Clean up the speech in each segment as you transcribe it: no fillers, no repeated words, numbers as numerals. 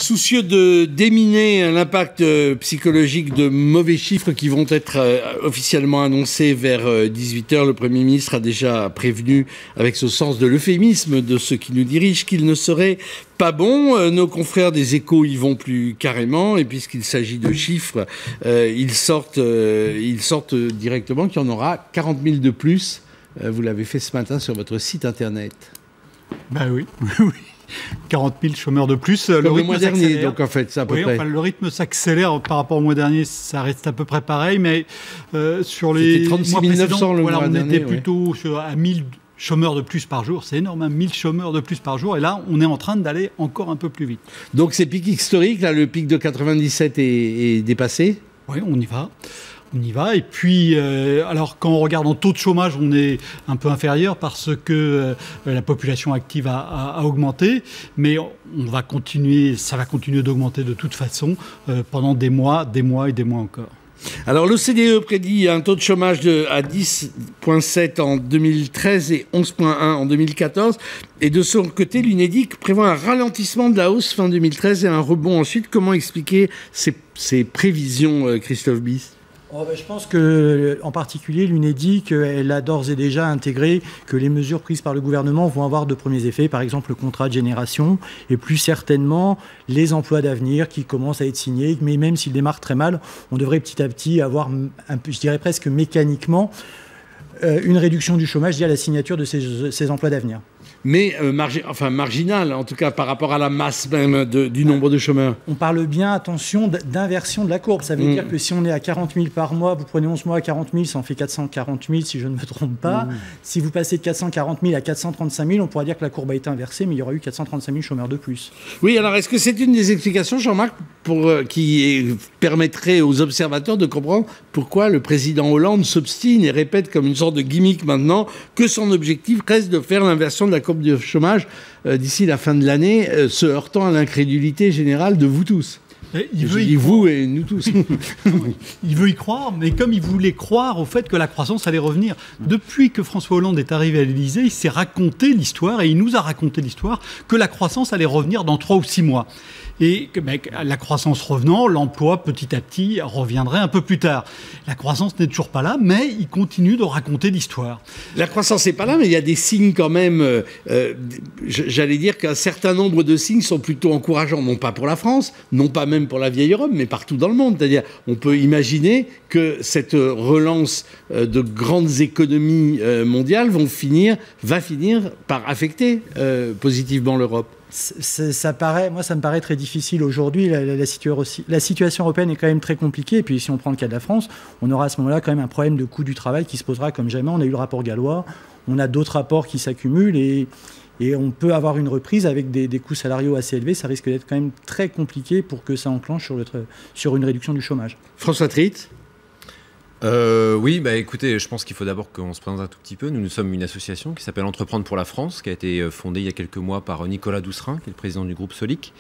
soucieux de déminer l'impact psychologique de mauvais chiffres qui vont être officiellement annoncés vers 18h, le Premier ministre a déjà prévenu, avec ce sens de l'euphémisme de ceux qui nous dirigent, qu'il ne serait pas bon. Nos confrères des Échos y vont plus carrément, et puisqu'il s'agit de chiffres, ils sortent directement qu'il y en aura 40 000 de plus. Vous l'avez fait ce matin sur votre site internet. Ben oui, oui. 40 000 chômeurs de plus. Comme le mois dernier, donc en fait, c'est à peu près. Enfin, le rythme s'accélère par rapport au mois dernier, ça reste à peu près pareil, mais sur les 36 mois 900 le mois on dernier, était plutôt à 1000 chômeurs de plus par jour. C'est énorme, hein, 1000 chômeurs de plus par jour. Et là, on est en train d'aller encore un peu plus vite. Donc ces pics historiques, là, le pic de 97 est dépassé ? Oui, on y va. On y va. Et puis, alors, quand on regarde en taux de chômage, on est un peu inférieur parce que la population active a augmenté. Mais on va continuer, ça va continuer d'augmenter de toute façon pendant des mois et des mois encore. Alors, l'OCDE prédit un taux de chômage à 10,7 en 2013 et 11,1 en 2014. Et de son côté, l'UNEDIC prévoit un ralentissement de la hausse fin 2013 et un rebond ensuite. Comment expliquer ces prévisions, Christophe Bis ? Je pense qu'en particulier, l'UNEDIC, elle a d'ores et déjà intégré que les mesures prises par le gouvernement vont avoir de premiers effets, par exemple le contrat de génération, et plus certainement les emplois d'avenir qui commencent à être signés, mais même s'ils démarrent très mal, on devrait petit à petit avoir, je dirais presque mécaniquement, une réduction du chômage liée à la signature de ces emplois d'avenir. Mais marginal, en tout cas par rapport à la masse même du nombre de chômeurs. On parle bien, attention, d'inversion de la courbe. Ça veut dire que si on est à 40 000 par mois, vous prenez 11 mois à 40 000, ça en fait 440 000 si je ne me trompe pas. Si vous passez de 440 000 à 435 000, on pourra dire que la courbe a été inversée, mais il y aura eu 435 000 chômeurs de plus. Oui, alors est-ce que c'est une des explications, Jean-Marc, qui permettrait aux observateurs de comprendre pourquoi le président Hollande s'obstine et répète comme une sorte de gimmick maintenant que son objectif reste de faire l'inversion de la courbe de chômage d'ici la fin de l'année, se heurtant à l'incrédulité générale de vous tous. Vous et nous tous. Il veut y croire, mais comme il voulait croire au fait que la croissance allait revenir. Depuis que François Hollande est arrivé à l'Élysée, il s'est raconté l'histoire, et il nous a raconté l'histoire, que la croissance allait revenir dans 3 ou 6 mois. Et que la croissance revenant, l'emploi petit à petit reviendrait un peu plus tard. La croissance n'est toujours pas là, mais il continue de raconter l'histoire. La croissance n'est pas là, mais il y a des signes quand même. J'allais dire qu'un certain nombre de signes sont plutôt encourageants, non pas pour la France, non pas même pour la vieille Europe, mais partout dans le monde. C'est-à-dire, on peut imaginer que cette relance de grandes économies mondiales va finir par affecter positivement l'Europe. Ça me paraît très difficile aujourd'hui. La situation européenne est quand même très compliquée. Et puis si on prend le cas de la France, on aura à ce moment-là quand même un problème de coût du travail qui se posera comme jamais. On a eu le rapport Gallois, on a d'autres rapports qui s'accumulent et on peut avoir une reprise avec des coûts salariaux assez élevés. Ça risque d'être quand même très compliqué pour que ça enclenche sur une réduction du chômage. François Tritt. Oui, écoutez, je pense qu'il faut d'abord qu'on se présente un tout petit peu. Nous sommes une association qui s'appelle Entreprendre pour la France, qui a été fondée il y a quelques mois par Nicolas Doucerin, qui est le président du groupe Solic.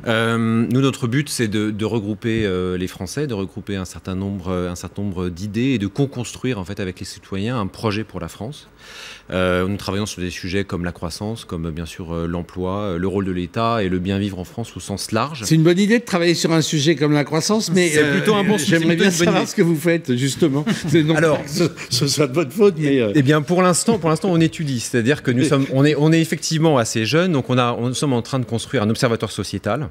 Notre but, c'est de regrouper les Français, de regrouper un certain nombre d'idées et de co-construire en fait avec les citoyens un projet pour la France. Nous travaillons sur des sujets comme la croissance, comme bien sûr l'emploi, le rôle de l'État et le bien vivre en France au sens large. C'est une bonne idée de travailler sur un sujet comme la croissance, mais c'est plutôt un bon sujet. J'aimerais bien savoir ce que vous faites justement. Alors, ce soit de votre faute, mais eh bien, pour l'instant, on étudie. C'est-à-dire que on est effectivement assez jeunes, donc nous sommes en train de construire un observatoire sociétal.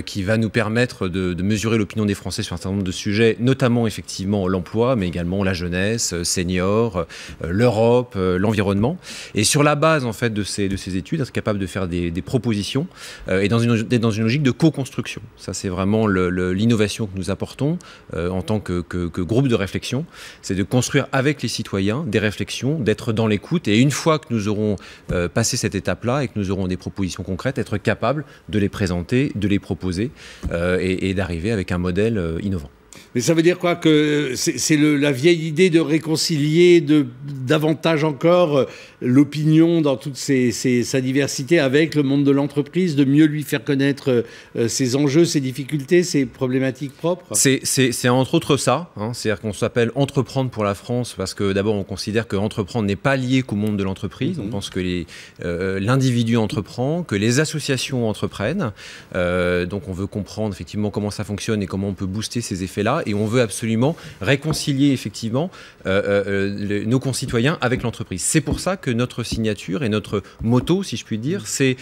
Qui va nous permettre de mesurer l'opinion des Français sur un certain nombre de sujets, notamment effectivement l'emploi, mais également la jeunesse, seniors, l'Europe, l'environnement. Et sur la base en fait de ces études, être capable de faire des propositions et dans une logique de co-construction. Ça, c'est vraiment l'innovation que nous apportons en tant que groupe de réflexion. C'est de construire avec les citoyens des réflexions, d'être dans l'écoute. Et une fois que nous aurons passé cette étape-là et que nous aurons des propositions concrètes, être capable de les présenter, de les proposer et d'arriver avec un modèle innovant. Mais ça veut dire quoi? Que c'est la vieille idée de réconcilier davantage encore l'opinion dans toute sa diversité avec le monde de l'entreprise, de mieux lui faire connaître ses enjeux, ses difficultés, ses problématiques propres? C'est entre autres ça. Hein, c'est-à-dire qu'on s'appelle Entreprendre pour la France parce que d'abord on considère que entreprendre n'est pas lié qu'au monde de l'entreprise. On pense que l'individu entreprend, que les associations entreprennent. Donc on veut comprendre effectivement comment ça fonctionne et comment on peut booster ces effets-là. Et on veut absolument réconcilier effectivement nos concitoyens avec l'entreprise. C'est pour ça que notre signature et notre motto, si je puis dire, c'est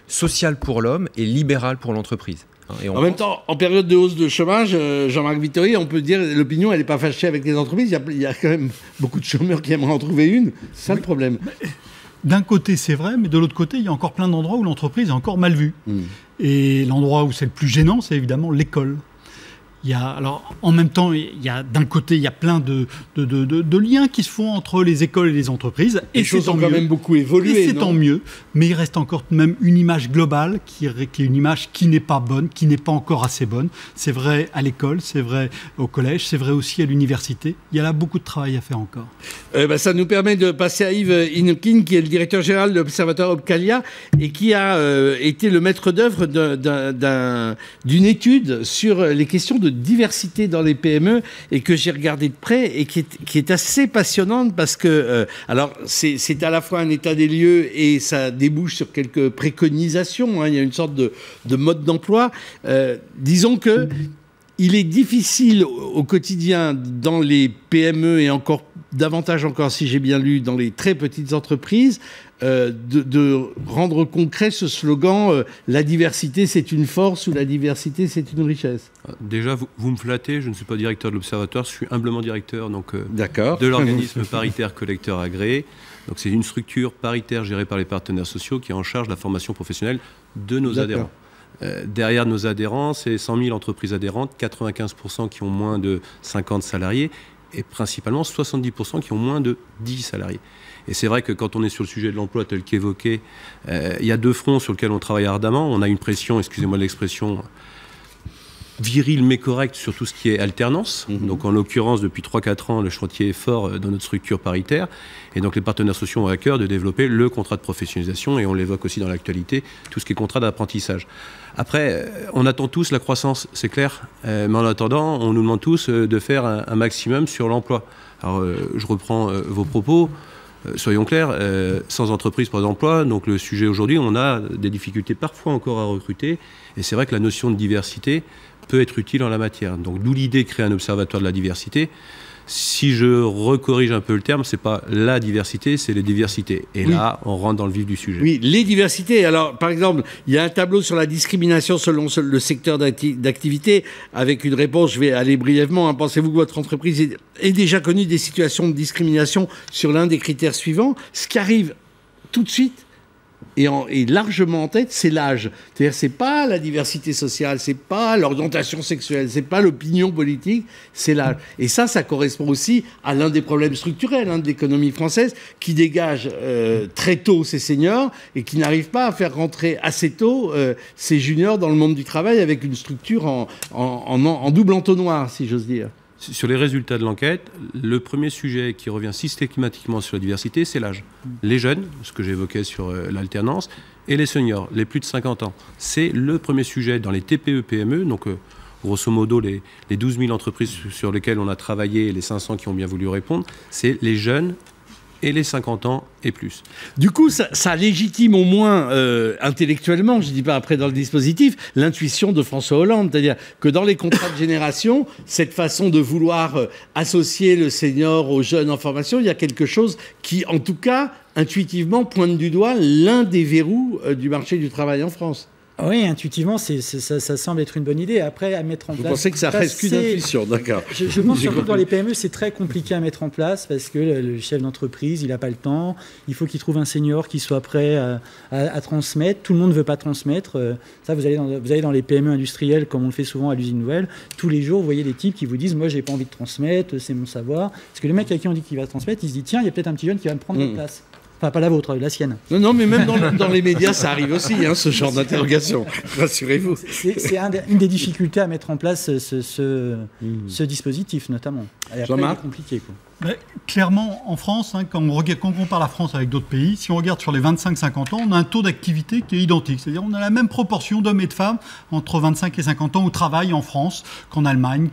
social pour l'homme et libéral pour l'entreprise. En même temps, en période de hausse de chômage, Jean-Marc Vittori, on peut dire que l'opinion, elle n'est pas fâchée avec les entreprises. Il y a quand même beaucoup de chômeurs qui aimeraient en trouver une. C'est ça le problème. D'un côté, c'est vrai, mais de l'autre côté, il y a encore plein d'endroits où l'entreprise est encore mal vue. Et l'endroit où c'est le plus gênant, c'est évidemment l'école. Alors, en même temps, d'un côté, il y a plein de liens qui se font entre les écoles et les entreprises. Les choses ont quand même beaucoup évolué. Et c'est tant mieux. Mais il reste encore même une image globale qui est une image qui n'est pas bonne, qui n'est pas encore assez bonne. C'est vrai à l'école, c'est vrai au collège, c'est vrai aussi à l'université. Il y a là beaucoup de travail à faire encore. Ça nous permet de passer à Yves Inoukin, qui est le directeur général de l'Observatoire Opcalia et qui a été le maître d'œuvre d'une étude sur les questions de diversité dans les PME et que j'ai regardé de près et qui est assez passionnante parce que alors c'est à la fois un état des lieux et ça débouche sur quelques préconisations, hein. Il y a une sorte de mode d'emploi. Disons que il est difficile au quotidien dans les PME et encore davantage encore, si j'ai bien lu, dans les très petites entreprises, de rendre concret ce slogan la diversité c'est une force ou la diversité c'est une richesse. Déjà, vous me flattez, je ne suis pas directeur de l'Observatoire, je suis humblement directeur D'accord. de l'organisme paritaire collecteur agréé. Donc c'est une structure paritaire gérée par les partenaires sociaux qui est en charge de la formation professionnelle de nos adhérents. Derrière nos adhérents, c'est 100 000 entreprises adhérentes, 95% qui ont moins de 50 salariés et principalement 70% qui ont moins de 10 salariés. Et c'est vrai que quand on est sur le sujet de l'emploi tel qu'évoqué, il y a deux fronts sur lesquels on travaille ardemment. On a une pression, excusez-moi de l'expression, virile mais correcte sur tout ce qui est alternance. Donc en l'occurrence, depuis 3-4 ans, le chantier est fort dans notre structure paritaire. Et donc les partenaires sociaux ont à cœur de développer le contrat de professionnalisation, et on l'évoque aussi dans l'actualité, tout ce qui est contrat d'apprentissage. Après, on attend tous la croissance, c'est clair, mais en attendant, on nous demande tous de faire un maximum sur l'emploi. Alors je reprends vos propos. Soyons clairs, sans entreprise, pas d'emploi. Donc le sujet aujourd'hui, on a des difficultés parfois encore à recruter. Et c'est vrai que la notion de diversité peut être utile en la matière. Donc d'où l'idée de créer un observatoire de la diversité. Si je recorrige un peu le terme, c'est pas la diversité, c'est les diversités. Et là, on rentre dans le vif du sujet. Oui, les diversités. Alors, par exemple, il y a un tableau sur la discrimination selon le secteur d'activité, avec une réponse, je vais aller brièvement. Hein. Pensez-vous que votre entreprise est déjà connue des situations de discrimination sur l'un des critères suivants? Ce qui arrive tout de suite, et largement en tête, c'est l'âge. C'est-à-dire, c'est pas la diversité sociale, c'est pas l'orientation sexuelle, c'est pas l'opinion politique, c'est l'âge. Et ça correspond aussi à l'un des problèmes structurels de l'économie française, qui dégage très tôt ses seniors et qui n'arrive pas à faire rentrer assez tôt ses juniors dans le monde du travail avec une structure en double entonnoir, si j'ose dire. Sur les résultats de l'enquête, le premier sujet qui revient systématiquement sur la diversité, c'est l'âge. Les jeunes, ce que j'évoquais sur l'alternance, et les seniors, les plus de 50 ans. C'est le premier sujet dans les TPE-PME, donc grosso modo les 12 000 entreprises sur lesquelles on a travaillé et les 500 qui ont bien voulu répondre, c'est les jeunes et les 50 ans et plus. Du coup, ça légitime au moins intellectuellement, je ne dis pas après dans le dispositif, l'intuition de François Hollande. C'est-à-dire que dans les contrats de génération, cette façon de vouloir associer le senior aux jeunes en formation, il y a quelque chose qui, en tout cas, intuitivement, pointe du doigt l'un des verrous du marché du travail en France. Oui, intuitivement, ça semble être une bonne idée. Après, à mettre en place... Vous pensez que ça reste qu'une intuition, d'accord. Je pense surtout que dans les PME, c'est très compliqué à mettre en place parce que le chef d'entreprise, il n'a pas le temps. Il faut qu'il trouve un senior qui soit prêt à transmettre. Tout le monde ne veut pas transmettre. Ça, vous allez dans les PME industrielles, comme on le fait souvent à l'usine nouvelle. Tous les jours, vous voyez des types qui vous disent « Moi, j'ai pas envie de transmettre, c'est mon savoir. » Parce que le mec à qui on dit qu'il va transmettre, il se dit « Tiens, il y a peut-être un petit jeune qui va me prendre votre place. » Enfin, pas la vôtre, la sienne. Non, mais même dans les médias, ça arrive aussi, hein, ce genre d'interrogation. Rassurez-vous. C'est une des difficultés à mettre en place ce dispositif, notamment. Jean-Marc, c'est compliqué, quoi. Mais clairement, en France, hein, quand on compare la France avec d'autres pays, si on regarde sur les 25-50 ans, on a un taux d'activité qui est identique. C'est-à-dire on a la même proportion d'hommes et de femmes entre 25 et 50 ans au travail en France qu'en Allemagne,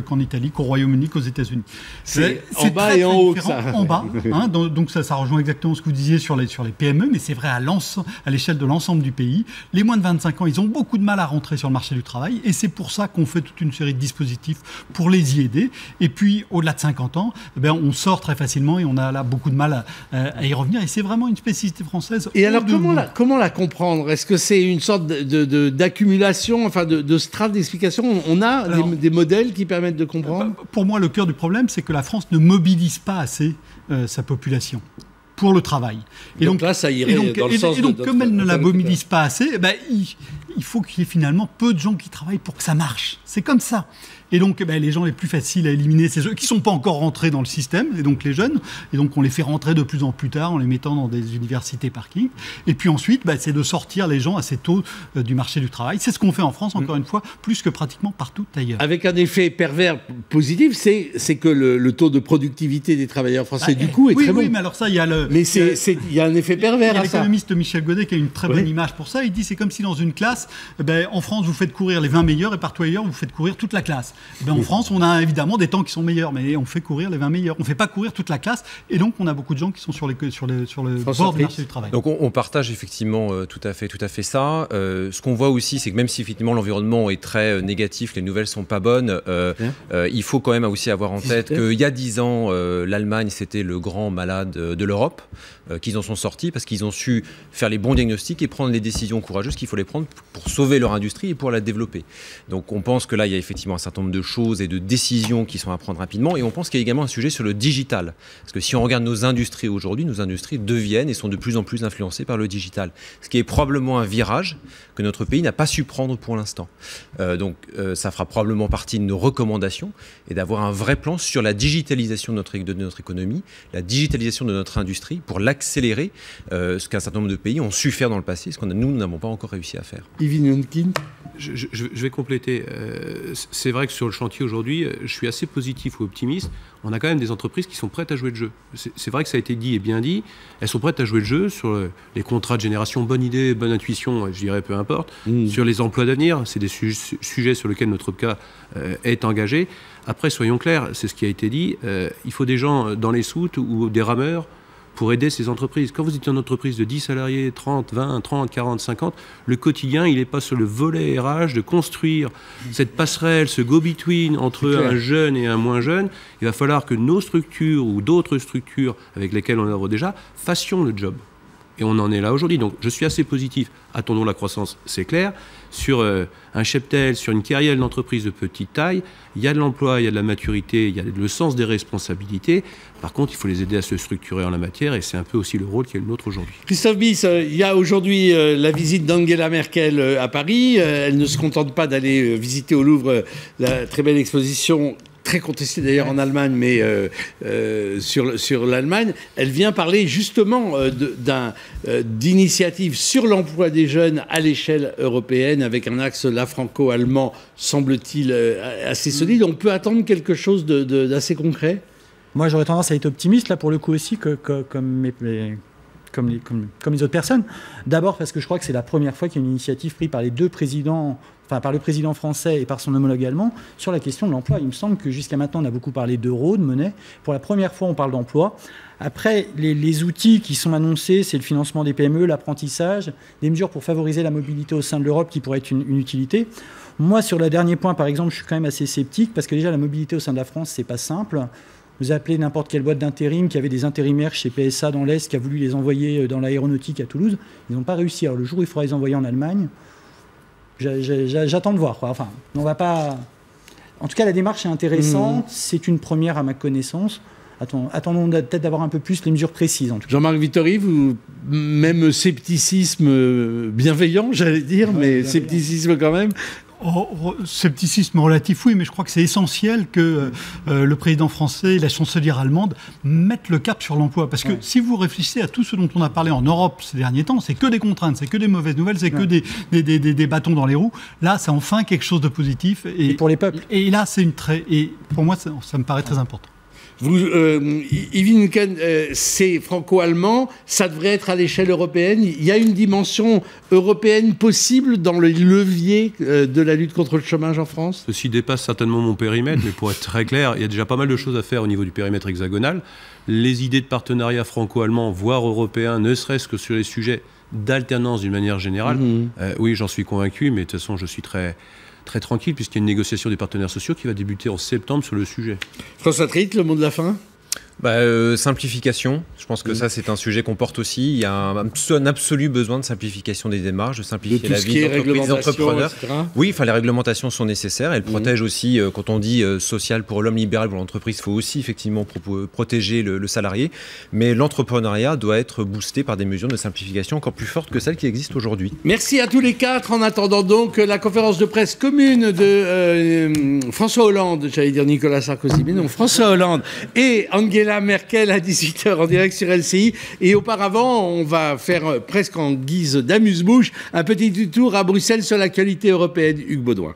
qu'en Italie, qu'au Royaume-Uni, qu'aux États-Unis. C'est en bas très, et en haut ça. En bas, hein, donc ça rejoint exactement ce que vous disiez sur les PME, mais c'est vrai à l'échelle de l'ensemble du pays. Les moins de 25 ans, ils ont beaucoup de mal à rentrer sur le marché du travail, et c'est pour ça qu'on fait toute une série de dispositifs pour les y aider. Et puis, au-delà de 50 ans, on sort très facilement et on a là beaucoup de mal à y revenir. Et c'est vraiment une spécificité française. Et alors, comment la comprendre? Est-ce que c'est une sorte d'accumulation, enfin de strate d'explication? On a des modèles qui permettent de comprendre? Pour moi, le cœur du problème, c'est que la France ne mobilise pas assez sa population pour le travail. Et donc là, ça irait dans le sens de... Et donc, comme elle ne la mobilise pas assez, il faut qu'il y ait finalement peu de gens qui travaillent pour que ça marche. C'est comme ça. Et donc, les gens les plus faciles à éliminer, c'est ceux qui ne sont pas encore rentrés dans le système, et donc les jeunes. Et donc, on les fait rentrer de plus en plus tard en les mettant dans des universités parking. Et puis ensuite, c'est de sortir les gens assez tôt du marché du travail. C'est ce qu'on fait en France, encore une fois, plus que pratiquement partout ailleurs. Avec un effet pervers positif, c'est que le taux de productivité des travailleurs français, du coup, est très bon. Oui, mais alors ça, il y a le... Mais il y a un effet pervers à ça. Il y a l'économiste Michel Godet qui a une très bonne image pour ça. Il dit, c'est comme si dans une classe, en France, vous faites courir les 20 meilleurs, et partout ailleurs, vous faites courir toute la classe. En France, on a évidemment des temps qui sont meilleurs, mais on fait courir les 20 meilleurs. On ne fait pas courir toute la classe, et donc on a beaucoup de gens qui sont sur le bord du marché du travail. Donc on partage effectivement tout à fait ça. Ce qu'on voit aussi, c'est que même si effectivement l'environnement est très négatif, les nouvelles sont pas bonnes, il faut quand même aussi avoir en tête qu'il y a 10 ans, l'Allemagne, c'était le grand malade de l'Europe, qu'ils en sont sortis parce qu'ils ont su faire les bons diagnostics et prendre les décisions courageuses qu'il faut les prendre pour sauver leur industrie et pour la développer. Donc on pense que là, il y a effectivement un certain nombre de choses et de décisions qui sont à prendre rapidement, et on pense qu'il y a également un sujet sur le digital, parce que si on regarde nos industries aujourd'hui, nos industries deviennent et sont de plus en plus influencées par le digital, ce qui est probablement un virage que notre pays n'a pas su prendre pour l'instant. Donc ça fera probablement partie de nos recommandations, et d'avoir un vrai plan sur la digitalisation de notre économie, la digitalisation de notre industrie, pour l'accélérer, ce qu'un certain nombre de pays ont su faire dans le passé, ce que nous n'avons pas encore réussi à faire. Yves Yonkin. Je vais compléter. C'est vrai que sur le chantier aujourd'hui, je suis assez positif ou optimiste. On a quand même des entreprises qui sont prêtes à jouer le jeu. C'est vrai que ça a été dit et bien dit. Elles sont prêtes à jouer le jeu sur les contrats de génération, bonne idée, bonne intuition, je dirais peu importe. Sur les emplois d'avenir, c'est des sujets sur lesquels notre cas est engagé. Après, soyons clairs, c'est ce qui a été dit. Il faut des gens dans les soutes ou des rameurs pour aider ces entreprises. Quand vous êtes une entreprise de 10 salariés, 30, 20, 30, 40, 50, le quotidien, il n'est pas sur le volet RH de construire cette passerelle, ce go-between entre un jeune et un moins jeune. Il va falloir que nos structures ou d'autres structures avec lesquelles on œuvre déjà fassions le job. Et on en est là aujourd'hui. Donc je suis assez positif. Attendons la croissance, c'est clair. Sur un cheptel, sur une carrière d'entreprise de petite taille, il y a de l'emploi, il y a de la maturité, il y a le sens des responsabilités. Par contre, il faut les aider à se structurer en la matière, et c'est un peu aussi le rôle qui est le nôtre aujourd'hui. Christophe Bies, il y a aujourd'hui la visite d'Angela Merkel à Paris. Elle ne se contente pas d'aller visiter au Louvre la très belle exposition, très contestée d'ailleurs en Allemagne, mais sur l'Allemagne. Elle vient parler justement d'initiatives sur l'emploi des jeunes à l'échelle européenne, avec un axe là franco-allemand, semble-t-il, assez solide. On peut attendre quelque chose d'assez concret? Moi, j'aurais tendance à être optimiste, là, pour le coup aussi, comme les autres personnes. D'abord parce que je crois que c'est la première fois qu'il y a une initiative prise par les deux présidents, enfin par le président français et par son homologue allemand, sur la question de l'emploi. Il me semble que jusqu'à maintenant, on a beaucoup parlé d'euros, de monnaie. Pour la première fois, on parle d'emploi. Après, les outils qui sont annoncés, c'est le financement des PME, l'apprentissage, des mesures pour favoriser la mobilité au sein de l'Europe qui pourraient être une utilité. Moi, sur le dernier point, par exemple, je suis quand même assez sceptique, parce que déjà, la mobilité au sein de la France, c'est pas simple. Vous appelez n'importe quelle boîte d'intérim qui avait des intérimaires chez PSA dans l'Est, qui a voulu les envoyer dans l'aéronautique à Toulouse. Ils n'ont pas réussi. Alors le jour où il faudra les envoyer en Allemagne, j'attends de voir, quoi. Enfin, on va pas... En tout cas, la démarche est intéressante. C'est une première à ma connaissance. Attendons peut-être d'avoir un peu plus les mesures précises. En tout cas. Jean-Marc Vittori, vous, même scepticisme bienveillant, j'allais dire, mais scepticisme quand même. Scepticisme relatif, oui, mais je crois que c'est essentiel que le président français et la chancelière allemande mettent le cap sur l'emploi. Parce que si vous réfléchissez à tout ce dont on a parlé en Europe ces derniers temps, c'est que des contraintes, c'est que des mauvaises nouvelles, c'est que des bâtons dans les roues. Là, c'est enfin quelque chose de positif. Et pour les peuples. Et là, et pour moi, ça me paraît très important. Yves, c'est franco-allemand, ça devrait être à l'échelle européenne. Il y a une dimension européenne possible dans le levier de la lutte contre le chômage en France? Ceci dépasse certainement mon périmètre, mais pour être très clair, il y a déjà pas mal de choses à faire au niveau du périmètre hexagonal. Les idées de partenariat franco-allemand, voire européen, ne serait-ce que sur les sujets d'alternance d'une manière générale, oui, j'en suis convaincu, mais de toute façon, je suis très tranquille, puisqu'il y a une négociation des partenaires sociaux qui va débuter en septembre sur le sujet. François Tritt, le mot de la fin? Simplification, je pense que ça c'est un sujet qu'on porte aussi. Il y a un absolu besoin de simplification des démarches, de simplifier la vie des entrepreneurs. Etc. Oui, les réglementations sont nécessaires. Elles protègent aussi, quand on dit social pour l'homme, libéral pour l'entreprise, il faut aussi effectivement protéger le salarié. Mais l'entrepreneuriat doit être boosté par des mesures de simplification encore plus fortes que celles qui existent aujourd'hui. Merci à tous les quatre. En attendant donc la conférence de presse commune de François Hollande, j'allais dire Nicolas Sarkozy, mais non, François Hollande et Angela Merkel à 18h en direct sur LCI. Et auparavant, on va faire presque en guise d'amuse-bouche un petit tour à Bruxelles sur l'actualité européenne. Hugues Baudouin.